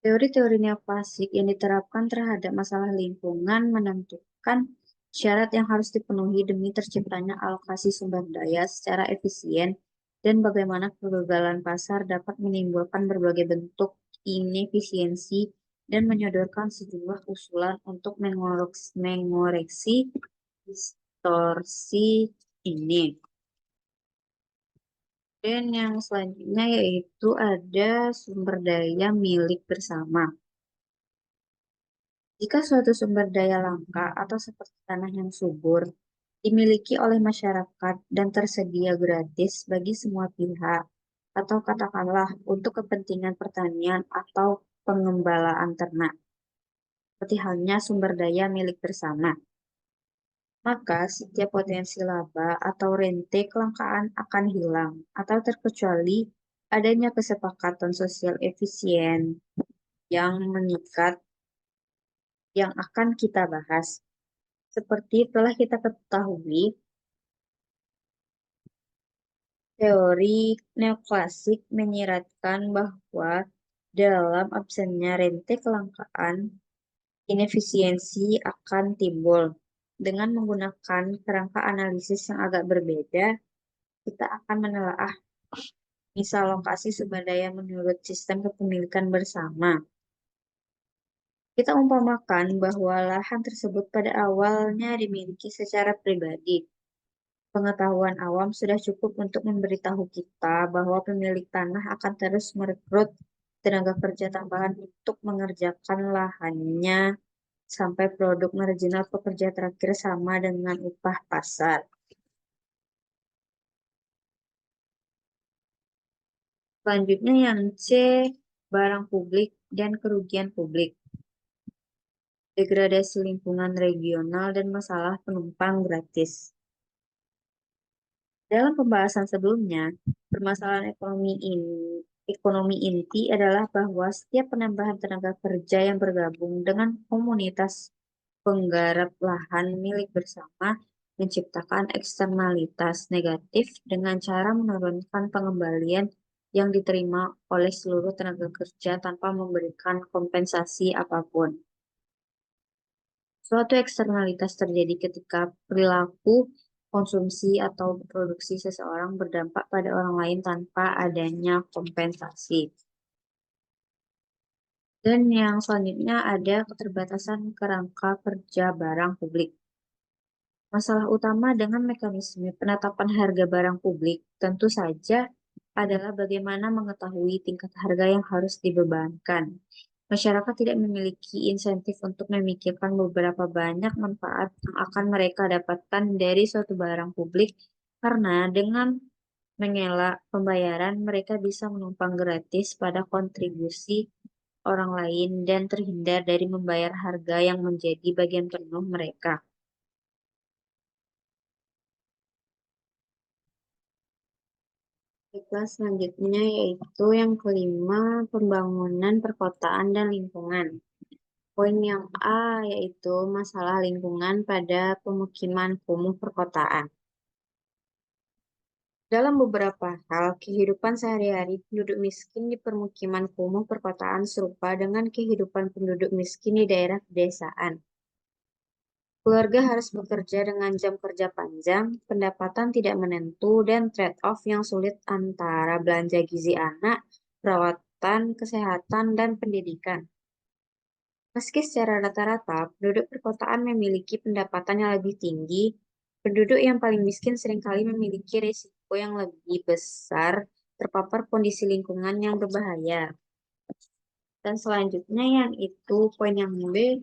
Teori-teori neoklasik yang diterapkan terhadap masalah lingkungan menentukan syarat yang harus dipenuhi demi terciptanya alokasi sumber daya secara efisien dan bagaimana kegagalan pasar dapat menimbulkan berbagai bentuk inefisiensi dan menyodorkan sejumlah usulan untuk mengoreksi distorsi ini. Dan yang selanjutnya yaitu ada sumber daya milik bersama. Jika suatu sumber daya langka atau seperti tanah yang subur dimiliki oleh masyarakat dan tersedia gratis bagi semua pihak, atau katakanlah untuk kepentingan pertanian atau pengembalaan ternak, seperti halnya sumber daya milik bersama, maka setiap potensi laba atau rente kelangkaan akan hilang atau terkecuali adanya kesepakatan sosial efisien yang mengikat yang akan kita bahas. Seperti telah kita ketahui, teori neoklasik menyiratkan bahwa dalam absennya rente kelangkaan, inefisiensi akan timbul. Dengan menggunakan kerangka analisis yang agak berbeda, kita akan menelaah misal lokasi sumber daya menurut sistem kepemilikan bersama. Kita umpamakan bahwa lahan tersebut pada awalnya dimiliki secara pribadi. Pengetahuan awam sudah cukup untuk memberitahu kita bahwa pemilik tanah akan terus merekrut tenaga kerja tambahan untuk mengerjakan lahannya sampai produk marginal pekerja terakhir sama dengan upah pasar. Selanjutnya yang C, barang publik dan kerugian publik, degradasi lingkungan regional dan masalah penumpang gratis. Dalam pembahasan sebelumnya, permasalahan ekonomi inti adalah bahwa setiap penambahan tenaga kerja yang bergabung dengan komunitas penggarap lahan milik bersama menciptakan eksternalitas negatif dengan cara menurunkan pengembalian yang diterima oleh seluruh tenaga kerja tanpa memberikan kompensasi apapun. Suatu eksternalitas terjadi ketika perilaku konsumsi atau produksi seseorang berdampak pada orang lain tanpa adanya kompensasi. Dan yang selanjutnya ada keterbatasan kerangka kerja barang publik. Masalah utama dengan mekanisme penetapan harga barang publik tentu saja adalah bagaimana mengetahui tingkat harga yang harus dibebankan. Masyarakat tidak memiliki insentif untuk memikirkan beberapa banyak manfaat yang akan mereka dapatkan dari suatu barang publik karena dengan mengelak pembayaran mereka bisa menumpang gratis pada kontribusi orang lain dan terhindar dari membayar harga yang menjadi bagian penuh mereka. Baiklah, selanjutnya yaitu yang kelima, pembangunan perkotaan dan lingkungan. Poin yang A yaitu masalah lingkungan pada pemukiman kumuh perkotaan. Dalam beberapa hal, kehidupan sehari-hari penduduk miskin di permukiman kumuh perkotaan serupa dengan kehidupan penduduk miskin di daerah pedesaan. Keluarga harus bekerja dengan jam kerja panjang, pendapatan tidak menentu, dan trade-off yang sulit antara belanja gizi anak, perawatan, kesehatan, dan pendidikan. Meski secara rata-rata penduduk perkotaan memiliki pendapatan yang lebih tinggi, penduduk yang paling miskin seringkali memiliki risiko yang lebih besar terpapar kondisi lingkungan yang berbahaya. Dan selanjutnya yang itu poin yang B,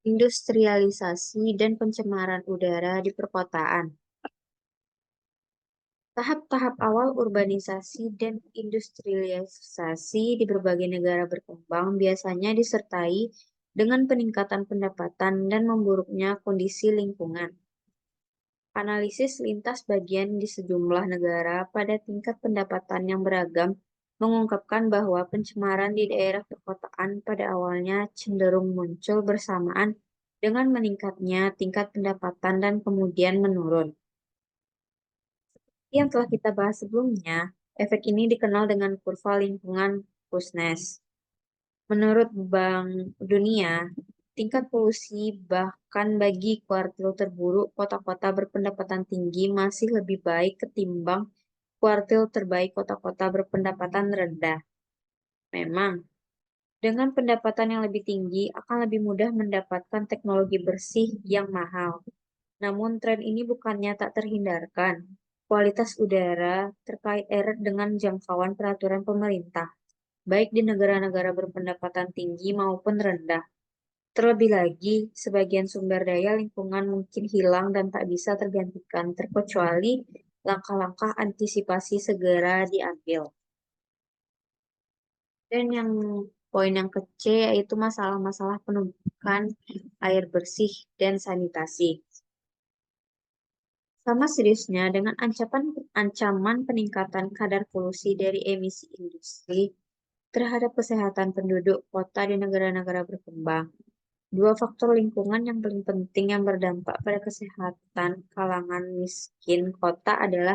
industrialisasi dan pencemaran udara di perkotaan. Tahap-tahap awal urbanisasi dan industrialisasi di berbagai negara berkembang biasanya disertai dengan peningkatan pendapatan dan memburuknya kondisi lingkungan. Analisis lintas bagian di sejumlah negara pada tingkat pendapatan yang beragam mengungkapkan bahwa pencemaran di daerah perkotaan pada awalnya cenderung muncul bersamaan dengan meningkatnya tingkat pendapatan dan kemudian menurun. Yang telah kita bahas sebelumnya, efek ini dikenal dengan kurva lingkungan Kuznets. Menurut Bank Dunia, tingkat polusi bahkan bagi kuartil terburuk kota-kota berpendapatan tinggi masih lebih baik ketimbang kuartil terbaik kota-kota berpendapatan rendah. Memang, dengan pendapatan yang lebih tinggi akan lebih mudah mendapatkan teknologi bersih yang mahal. Namun tren ini bukannya tak terhindarkan. Kualitas udara terkait erat dengan jangkauan peraturan pemerintah, baik di negara-negara berpendapatan tinggi maupun rendah. Terlebih lagi, sebagian sumber daya lingkungan mungkin hilang dan tak bisa tergantikan, terkecuali langkah-langkah antisipasi segera diambil. Dan yang poin yang kecil yaitu masalah-masalah penumpukan air bersih dan sanitasi. Sama seriusnya dengan ancaman peningkatan kadar polusi dari emisi industri terhadap kesehatan penduduk kota di negara-negara berkembang. Dua faktor lingkungan yang paling penting yang berdampak pada kesehatan kalangan miskin kota adalah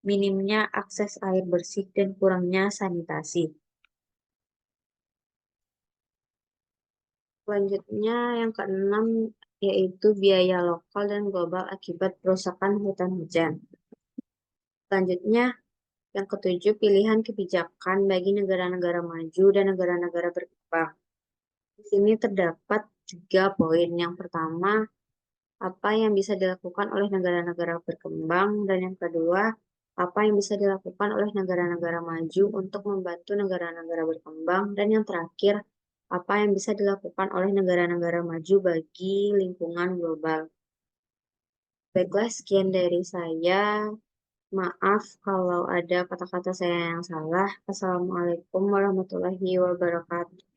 minimnya akses air bersih dan kurangnya sanitasi. Selanjutnya yang keenam yaitu biaya lokal dan global akibat perusakan hutan hujan. Selanjutnya yang ketujuh, pilihan kebijakan bagi negara-negara maju dan negara-negara berkembang. Di sini terdapat 3 poin. Yang pertama, apa yang bisa dilakukan oleh negara-negara berkembang, dan yang kedua, apa yang bisa dilakukan oleh negara-negara maju untuk membantu negara-negara berkembang, dan yang terakhir, apa yang bisa dilakukan oleh negara-negara maju bagi lingkungan global. Baiklah, sekian dari saya. Maaf kalau ada kata-kata saya yang salah. Assalamualaikum warahmatullahi wabarakatuh.